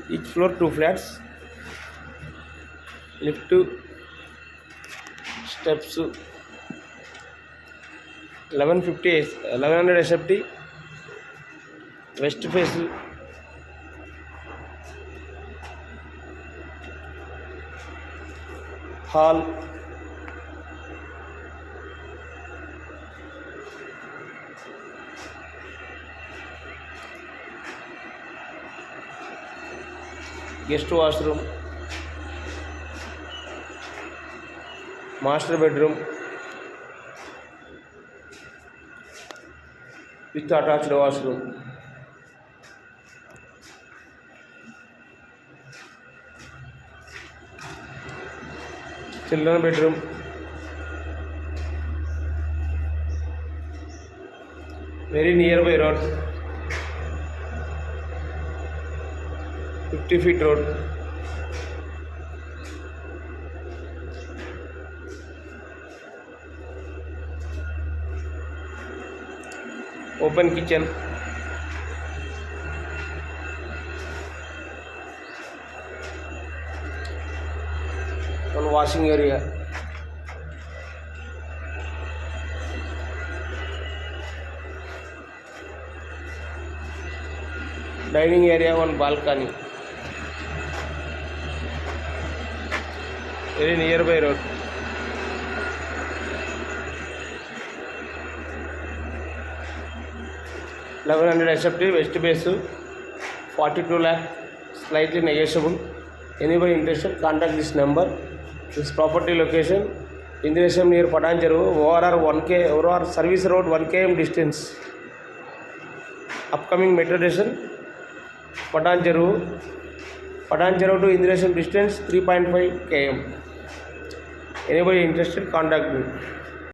each floor 2 flats, lift, steps, 1100 SFT, west face, hall, guest washroom, master bedroom with attached washroom, children bedroom, very nearby road, 50 feet road, open kitchen, one washing area, dining area, one balcony, very nearby road, $1,100 SFT, west base, 42 lakh, slightly negotiable. Anybody interested, contact this number. This property location, Indresham near Patancheru, ORR service road 1 km distance. Upcoming metro station, Patancheru to Indresham distance 3.5 km. Anybody interested, contact me.